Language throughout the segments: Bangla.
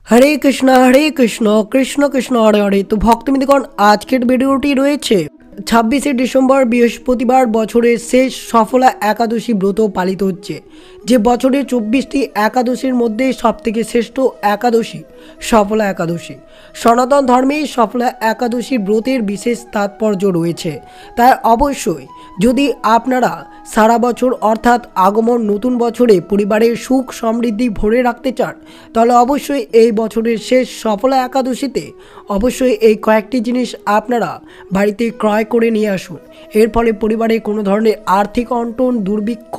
হরে কৃষ্ণ কৃষ্ণ কৃষ্ণ হরে হরে। তো ভক্তবৃন্দগণ, আজকের ভিডিওটি রয়েছে 26শে ডিসেম্বর বৃহস্পতিবার বছরের শেষ সফলা একাদশী ব্রত পালিত হচ্ছে, যে বছরের 24টি একাদশীর মধ্যে সবথেকে শ্রেষ্ঠ একাদশী সফলা একাদশী। সনাতন ধর্মে সফলা একাদশী ব্রতের বিশেষ তাৎপর্য রয়েছে। তাই অবশ্যই যদি আপনারা সারা বছর অর্থাৎ আগমন নতুন বছরে পরিবারের সুখ সমৃদ্ধি ভরে রাখতে চান, তাহলে অবশ্যই এই বছরের শেষ সফলা একাদশীতে অবশ্যই এই কয়েকটি জিনিস আপনারা বাড়িতে ক্রয় করে নিয়ে আসুন। এর ফলে পরিবারে কোনো ধরনের আর্থিক অনটন, দুর্ভিক্ষ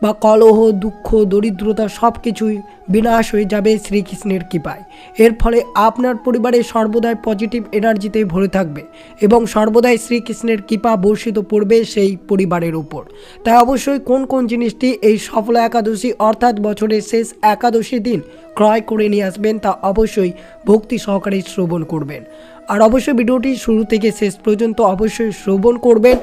বা কলহ, দুঃখ, দরিদ্রতা সব কিছুই বিনাশ হয়ে যাবে শ্রীকৃষ্ণের কৃপায়। এর ফলে আপনার পরিবারে সর্বদাই পজিটিভ এনার্জিতে ভরে থাকবে এবং সর্বদাই শ্রীকৃষ্ণের কৃপা বর্ষিত পড়বে সেই পরিবারের উপর। তাই অবশ্যই কোন কোন জিনিসটি এই সফলা একাদশী অর্থাৎ বছরের শেষ একাদশী দিন ক্রয় করে নিয়ে আসবেন তা অবশ্যই ভক্তি সহকারে শ্রবণ করবেন। আর অবশ্যই ভিডিওটি শুরু থেকে শেষ পর্যন্ত অবশ্যই শ্রবণ করবেন।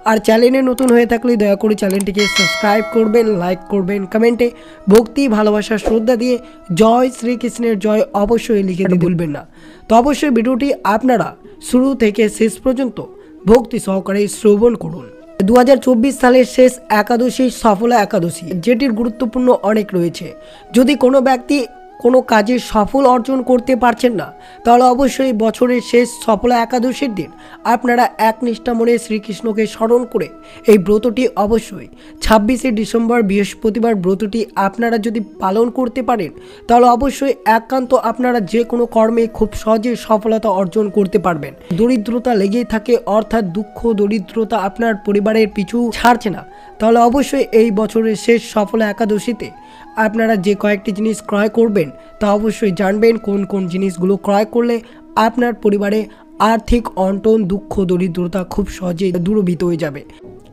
আর চ্যানেলে নতুন হয়ে থাকলে দয়া করে চ্যানেলটিকে সাবস্ক্রাইব করবেন, লাইক করবেন, কমেন্টে ভক্তি ভালোবাসা শ্রদ্ধা দিয়ে জয় শ্রীকৃষ্ণের জয় অবশ্যই লিখে দিতে ভুলবেন না। তো অবশ্যই ভিডিওটি আপনারা শুরু থেকে শেষ পর্যন্ত ভক্তি সহকারে শ্রবণ করুন। 2024 সালের শেষ একাদশী সফলা একাদশী, যেটির গুরুত্বপূর্ণ অনেক রয়েছে। যদি কোনো ব্যক্তি কোনো কাজে সফল অর্জন করতে পারছেন না, তাহলে অবশ্যই বছরের শেষ সফলা একাদশীর দিন আপনারা একনিষ্ঠা মনে শ্রীকৃষ্ণকে স্মরণ করে এই ব্রতটি অবশ্যই 26শে ডিসেম্বর বৃহস্পতিবার ব্রতটি আপনারা যদি পালন করতে পারেন, তাহলে অবশ্যই একান্ত আপনারা যে কোনো কর্মে খুব সহজে সফলতা অর্জন করতে পারবেন। দরিদ্রতা লেগেই থাকে, অর্থাৎ দুঃখ দরিদ্রতা আপনার পরিবারের পিছু ছাড়ছে না, তাহলে অবশ্যই এই বছরের শেষ সফলা একাদশীতে আপনারা যে কয়েকটি জিনিস ক্রয় করবেন তা অবশ্যই জানবেন কোন কোন জিনিসগুলো ক্রয় করলে আপনার পরিবারে আর্থিক অনটন, দুঃখ দরিদ্রতা খুব সহজেই দূরীভূত হয়ে যাবে।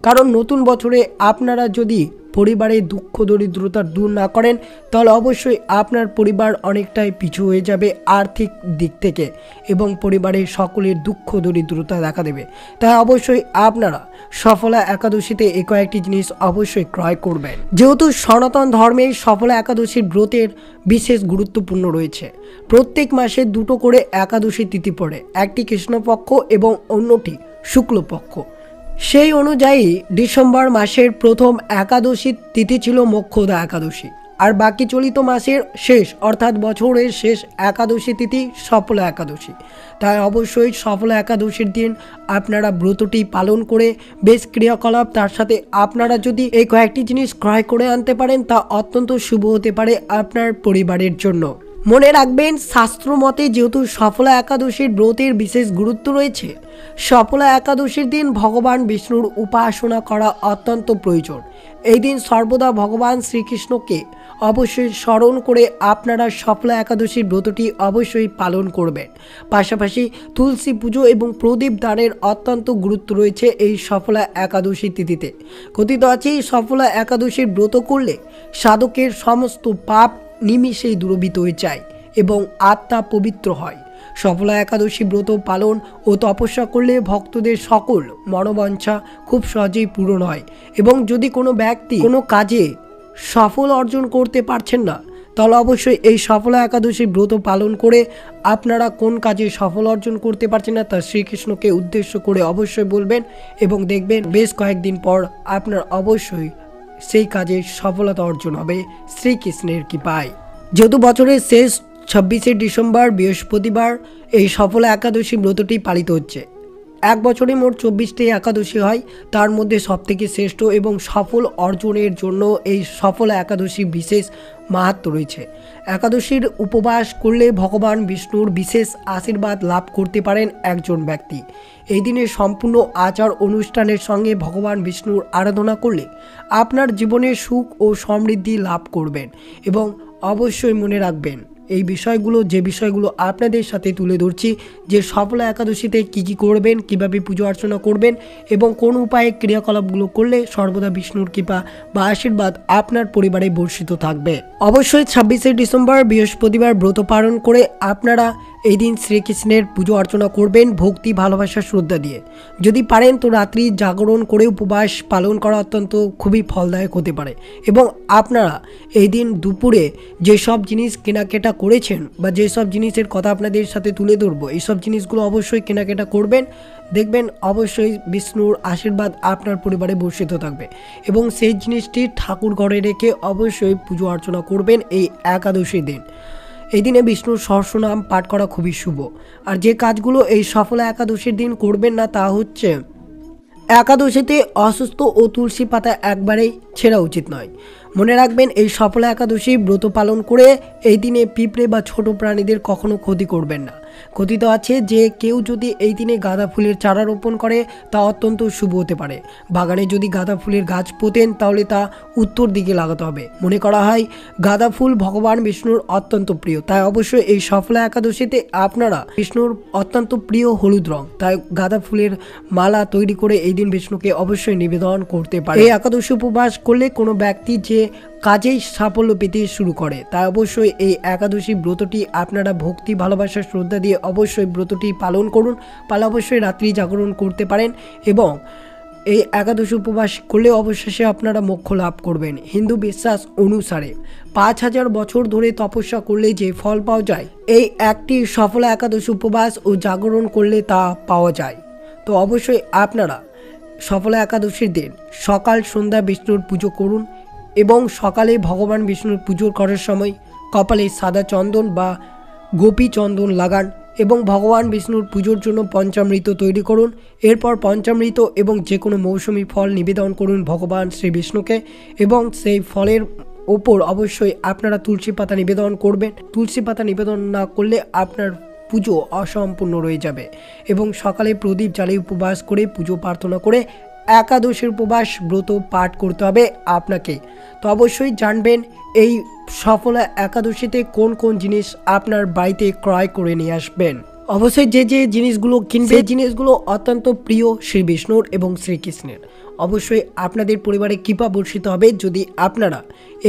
কারণ নতুন বছরে আপনারা যদি পরিবারে দুঃখ দরিদ্রতা দূর না করেন, তাহলে অবশ্যই আপনার পরিবার অনেকটাই পিছু হয়ে যাবে আর্থিক দিক থেকে এবং পরিবারের সকলের দুঃখ দরিদ্রতা দেখা দেবে। তাই অবশ্যই আপনারা সফলা একাদশীতে এই কয়েকটি জিনিস অবশ্যই ক্রয় করবেন। যেহেতু সনাতন ধর্মে সফলা একাদশীর ব্রতের বিশেষ গুরুত্বপূর্ণ রয়েছে। প্রত্যেক মাসে দুটো করে একাদশী তিথি পড়ে, একটি কৃষ্ণপক্ষ এবং অন্যটি শুক্লপক্ষ। সেই অনুযায়ী ডিসেম্বর মাসের প্রথম একাদশীর তিথি ছিল মোক্ষদা একাদশী, আর বাকি চলিত মাসের শেষ অর্থাৎ বছরের শেষ একাদশী তিথি সফলা একাদশী। তাই অবশ্যই সফলা একাদশীর দিন আপনারা ব্রতটি পালন করে বেশ ক্রিয়াকলাপ, তার সাথে আপনারা যদি এই কয়েকটি জিনিস ক্রয় করে আনতে পারেন তা অত্যন্ত শুভ হতে পারে আপনার পরিবারের জন্য। মনে রাখবেন, শাস্ত্র মতে যেহেতু সফলা একাদশীর ব্রতের বিশেষ গুরুত্ব রয়েছে, সফলা একাদশীর দিন ভগবান বিষ্ণুর উপাসনা করা অত্যন্ত প্রয়োজন। এই দিন সর্বদা ভগবান শ্রীকৃষ্ণকে অবশ্যই স্মরণ করে আপনারা সফলা একাদশীর ব্রতটি অবশ্যই পালন করবেন। পাশাপাশি তুলসী পুজো এবং প্রদীপ দানের অত্যন্ত গুরুত্ব রয়েছে এই সফলা একাদশী তিথিতে। কথিত আছে সফলা একাদশীর ব্রত করলে সাধকের সমস্ত পাপ নিমিষেই দূরীভূত হয়ে যায় এবং আত্মা পবিত্র হয়। সফলা একাদশী ব্রত পালন ও তপস্যা করলে ভক্তদের সকল মনোবাঞ্ছা খুব সহজেই পূরণ হয়। এবং যদি কোনো ব্যক্তি কোনো কাজে সফল অর্জন করতে পারছেন না, তাহলে অবশ্যই এই সফলা একাদশী ব্রত পালন করে আপনারা কোন কাজে সফল অর্জন করতে পারছেন না তা শ্রীকৃষ্ণকে উদ্দেশ্য করে অবশ্যই বলবেন এবং দেখবেন বেশ কয়েকদিন পর আপনার অবশ্যই সেই কাজে সফলতা অর্জন হবে শ্রীকৃষ্ণের কৃপায়। যেহেতু বছরের শেষ 26শে ডিসেম্বর বৃহস্পতিবার এই সফলা একাদশী ব্রতটি পালিত হচ্ছে। এক বছরে মোট 24টি একাদশী হয়, তার মধ্যে সবথেকে শ্রেষ্ঠ এবং সফল অর্জনের জন্য এই সফলা একাদশী বিশেষ মাহাত্ম্য রয়েছে। একাদশীর উপবাস করলে ভগবান বিষ্ণুর বিশেষ আশীর্বাদ লাভ করতে পারেন একজন ব্যক্তি। এই দিনে সম্পূর্ণ আচার অনুষ্ঠানের সঙ্গে ভগবান বিষ্ণুর আরাধনা করলে আপনার জীবনে সুখ ও সমৃদ্ধি লাভ করবেন। এবং অবশ্যই মনে রাখবেন, এই বিষয়গুলো যে বিষয়গুলো আপনাদের সাথে তুলে ধরছি, যে সফলা একাদশীতে কী করবেন, কিভাবে পুজো অর্চনা করবেন এবং কোন উপায়ে ক্রিয়াকলাপগুলো করলে সর্বদা বিষ্ণুর কৃপা বা আশীর্বাদ আপনার পরিবারে বর্ষিত থাকবে। অবশ্যই 26শে ডিসেম্বর বৃহস্পতিবার ব্রত পালন করে আপনারা এই দিন শ্রীকৃষ্ণের পুজো অর্চনা করবেন ভক্তি, ভালোবাসা, শ্রদ্ধা দিয়ে। যদি পারেন তো রাত্রি জাগরণ করে উপবাস পালন করা অত্যন্ত খুবই ফলদায়ক হতে পারে। এবং আপনারা এই দিন দুপুরে যেসব জিনিস কেনাকাটা করেছেন বা যেসব জিনিসের কথা আপনাদের সাথে তুলে ধরবো, এইসব জিনিসগুলো অবশ্যই কেনাকাটা করবেন। দেখবেন অবশ্যই বিষ্ণুর আশীর্বাদ আপনার পরিবারে বর্ষিত থাকবে এবং সেই জিনিসটি ঠাকুর ঘরে রেখে অবশ্যই পুজো অর্চনা করবেন এই একাদশী দিন। এই দিনে বিষ্ণুর সহস্রনাম পাঠ করা খুবই শুভ। আর যে কাজগুলো এই সফলা একাদশীর দিন করবেন না তা হচ্ছে, একাদশীতে অসুস্থ ও তুলসী পাতা একবারেই ছেঁড়া উচিত নয়। মনে রাখবেন এই সফলা একাদশী ব্রত পালন করে এই দিনে পিঁপড়ে বা ছোট প্রাণীদের কখনো ক্ষতি করবেন না। কথিত আছে যে কেউ যদি এই দিনে গাঁদা ফুলের চারা রোপণ করে তা অত্যন্ত শুভ হতে পারে। বাগানে যদি গাঁদা ফুলের গাছ পোতেন তাহলে তা উত্তর দিকে লাগাতে হবে। মনে করা হয় গাঁদা ফুল ভগবান বিষ্ণুর অত্যন্ত প্রিয়, তাই অবশ্যই এই সফলা একাদশীতে আপনারা বিষ্ণুর অত্যন্ত প্রিয় হলুদ রং, তাই গাঁদা ফুলের মালা তৈরি করে এই দিন বিষ্ণুকে অবশ্যই নিবেদন করতে পারে। এই একাদশী উপবাস করলে কোনো ব্যক্তি যে কাজেই সাফল্য পেতে শুরু করে, তাই অবশ্যই এই একাদশী ব্রতটি আপনারা ভক্তি, ভালোবাসা, শ্রদ্ধা দিয়ে অবশ্যই ব্রতটি পালন করুন। অবশ্যই রাত্রি জাগরণ করতে পারেন এবং এই একাদশী উপবাস করলে অবশেষে আপনারা মোক্ষ লাভ করবেন। হিন্দু বিশ্বাস অনুসারে 5000 বছর ধরে তপস্যা করলে যে ফল পাওয়া যায়, এই একটি সফল একাদশী উপবাস ও জাগরণ করলে তা পাওয়া যায়। তো অবশ্যই আপনারা সফল একাদশীর দিন সকাল সন্ধ্যা বিষ্ণুর পুজো করুন এবং সকালে ভগবান বিষ্ণুর পুজো করার সময় কপালে সাদা চন্দন বা গোপী চন্দন লাগান এবং ভগবান বিষ্ণুর পুজোর জন্য পঞ্চামৃত তৈরি করুন। এরপর পঞ্চামৃত এবং যে কোনো মৌসুমি ফল নিবেদন করুন ভগবান শ্রী বিষ্ণুকে এবং সেই ফলের ওপর অবশ্যই আপনারা তুলসী পাতা নিবেদন করবেন। তুলসী পাতা নিবেদন না করলে আপনার পুজো অসম্পূর্ণ রয়ে যাবে। এবং সকালে প্রদীপ জ্বালিয়ে উপবাস করে পুজো প্রার্থনা করে একাদশীর উপবাস ব্রত পাঠ করতে হবে আপনাকে। তো অবশ্যই জানবেন এই সফল একাদশীতে কোন কোন জিনিস আপনার বাড়িতে ক্রয় করে নিয়ে আসবেন। অবশ্যই যে যে জিনিসগুলো কিনবে সেই জিনিসগুলো অত্যন্ত প্রিয় শ্রী বিষ্ণুর এবং শ্রীকৃষ্ণের। অবশ্যই আপনাদের পরিবারে কৃপা বর্ষিত হবে যদি আপনারা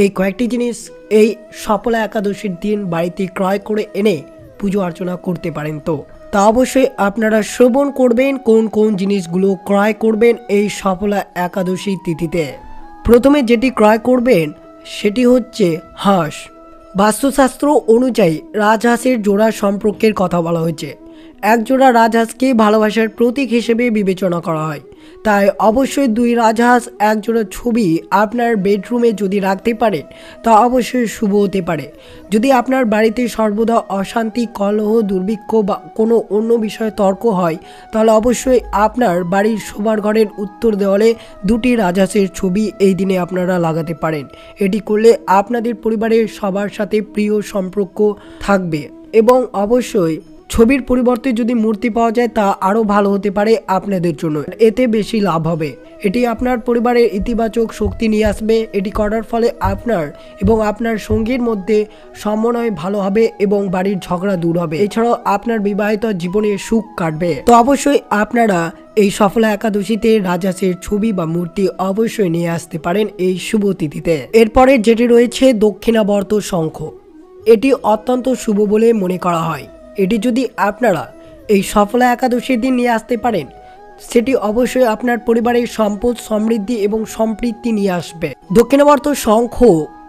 এই কয়েকটি জিনিস এই সফল একাদশীর দিন বাড়িতে ক্রয় করে এনে পুজো অর্চনা করতে পারেন। তো তা অবশ্যই আপনারা শ্রবণ করবেন কোন কোন জিনিসগুলো ক্রয় করবেন এই সফলা একাদশী তিথিতে। প্রথমে যেটি ক্রয় করবেন সেটি হচ্ছে হাঁস। বাস্তুশাস্ত্র অনুযায়ী রাজহাঁসের জোড়া সম্পর্কের কথা বলা হয়েছে। এক জোড়া রাজহাঁসকে ভালোবাসার প্রতীক হিসেবে বিবেচনা করা হয়, তাই অবশ্যই 2 রাজহাঁস এক জোড়া ছবি আপনার বেডরুমে যদি রাখতে পারেন তা অবশ্যই শুভ হতে পারে। যদি আপনার বাড়িতে সর্বদা অশান্তি, কলহ, দুর্ভিক্ষ বা কোনো অন্য বিষয়ে তর্ক হয় তাহলে অবশ্যই আপনার বাড়ির শোবার ঘরের উত্তর দেওয়ালে 2টি রাজহাঁসের ছবি এই দিনে আপনারা লাগাতে পারেন। এটি করলে আপনাদের পরিবারের সবার সাথে প্রিয় সম্পর্ক থাকবে এবং অবশ্যই ছবির পরিবর্তে যদি মূর্তি পাওয়া যায় তা আরও ভালো হতে পারে আপনাদের জন্য, এতে বেশি লাভ হবে। এটি আপনার পরিবারের ইতিবাচক শক্তি নিয়ে আসবে। এটি করার ফলে আপনার এবং আপনার সঙ্গীর মধ্যে সমন্বয় ভালো হবে এবং বাড়ির ঝগড়া দূর হবে। এছাড়াও আপনার বিবাহিত জীবনে সুখ কাটবে। তো অবশ্যই আপনারা এই সফলা একাদশীতে রাজহাঁসের ছবি বা মূর্তি অবশ্যই নিয়ে আসতে পারেন এই শুভ তিথিতে। এরপরে যেটি রয়েছে দক্ষিণাবর্ত শঙ্খ। এটি অত্যন্ত শুভ বলে মনে করা হয়। এটি যদি আপনারা এই সফলা একাদশীর দিন নিয়ে আসতে পারেন সেটি অবশ্যই আপনার পরিবারের সম্পদ, সমৃদ্ধি এবং সম্প্রীতি নিয়ে আসবে। দক্ষিণাবর্ত শঙ্খ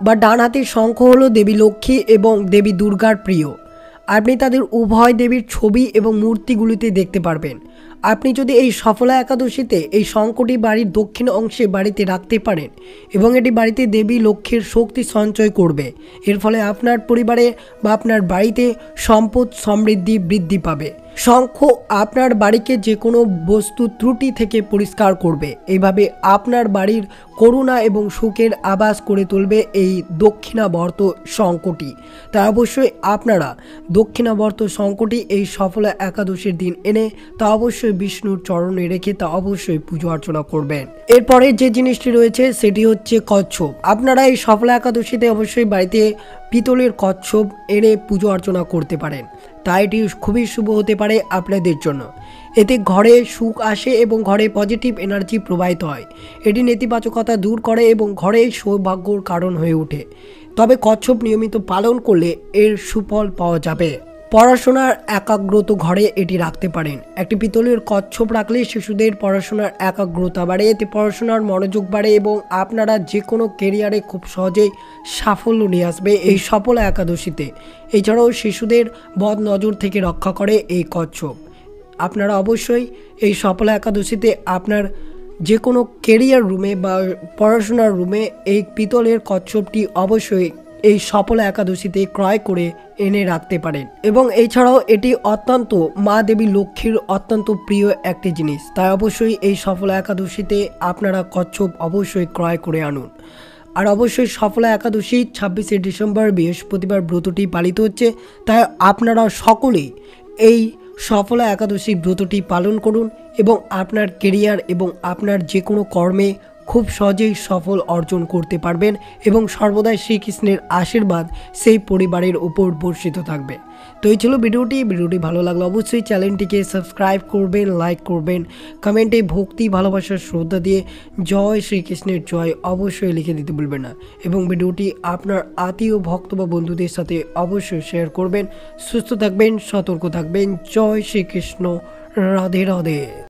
বা ডান হাতের শঙ্খ হলো দেবী লক্ষ্মী এবং দেবী দুর্গার প্রিয়। আপনি তাদের উভয় দেবীর ছবি এবং মূর্তিগুলিতে দেখতে পারবেন। আপনি যদি এই সফলা একাদশীতে এই শঙ্খটি বাড়ির দক্ষিণ অংশে বাড়িতে রাখতে পারেন এবং এটি বাড়িতে দেবী লক্ষ্মীর শক্তি সঞ্চয় করবে। এর ফলে আপনার পরিবারে বা আপনার বাড়িতে সম্পদ, সমৃদ্ধি বৃদ্ধি পাবে। শঙ্খ আপনার বাড়িকে যে কোনো বস্তু ত্রুটি থেকে পরিষ্কার করবে। এইভাবে আপনার বাড়ির করুণা এবং সুখের আবাস করে তুলবে এই দক্ষিণাবর্ত শঙ্খটি। তাই অবশ্যই আপনারা দক্ষিণাবর্ত শঙ্খটি এই সফলা একাদশীর দিন এনে তা অবশ্যই বিষ্ণুর চরণে রেখে তা অবশ্যই পুজো অর্চনা করবেন। এরপরে যে জিনিসটি রয়েছে সেটি হচ্ছে কচ্ছপ। আপনারা এই সফলা একাদশীতে অবশ্যই বাড়িতে পিতলের কচ্ছপ এনে পুজো অর্চনা করতে পারেন। তাই এটি খুবই শুভ হতে পারে আপনাদের জন্য। এতে ঘরে সুখ আসে এবং ঘরে পজিটিভ এনার্জি প্রবাহিত হয়। এটি নেতিবাচকতা দূর করে এবং ঘরে সৌভাগ্যর কারণ হয়ে ওঠে। তবে কচ্ছপ নিয়মিত পালন করলে এর সুফল পাওয়া যাবে। পড়াশোনার একাগ্রতা ঘরে এটি রাখতে পারেন। একটি পিতলের কচ্ছপ রাখলে শিশুদের পড়াশোনার একাগ্রতা বাড়ে, এতে পড়াশোনার মনোযোগ বাড়ে এবং আপনারা যে কোনো কেরিয়ারে খুব সহজেই সাফল্য নিয়ে আসবে এই সফলা একাদশীতে। এছাড়াও শিশুদের বদ নজর থেকে রক্ষা করে এই কচ্ছপ। আপনারা অবশ্যই এই সফলা একাদশীতে আপনার যে কোনো কেরিয়ার রুমে বা পড়াশোনার রুমে এই পিতলের কচ্ছপটি অবশ্যই এই সফলা একাদশীতে ক্রয় করে এনে রাখতে পারেন। এবং এছাড়াও এটি অত্যন্ত মা দেবী লক্ষ্মীর অত্যন্ত প্রিয় একটি জিনিস, তাই অবশ্যই এই সফলা একাদশীতে আপনারা কচ্ছপ অবশ্যই ক্রয় করে আনুন। আর অবশ্যই সফলা একাদশী 26শে ডিসেম্বর বৃহস্পতিবার ব্রতটি পালিত হচ্ছে, তাই আপনারা সকলেই এই সফলা একাদশী ব্রতটি পালন করুন এবং আপনার কেরিয়ার এবং আপনার যে কোনো কর্মে খুব সহজেই সফল অর্জন করতে পারবেন এবং সর্বদাই শ্রীকৃষ্ণের আশীর্বাদ সেই পরিবারের উপর বর্ষিত থাকবে। তো এই ছিল ভিডিওটি ভালো লাগলে অবশ্যই চ্যানেলটিকে সাবস্ক্রাইব করবেন, লাইক করবেন, কমেন্টে ভক্তি ভালোবাসার শ্রদ্ধা দিয়ে জয় শ্রীকৃষ্ণের জয় অবশ্যই লিখে দিতে ভুলবেন না এবং ভিডিওটি আপনার আত্মীয় ভক্ত বা বন্ধুদের সাথে অবশ্যই শেয়ার করবেন। সুস্থ থাকবেন, সতর্ক থাকবেন। জয় শ্রীকৃষ্ণ, রাধে রাধে।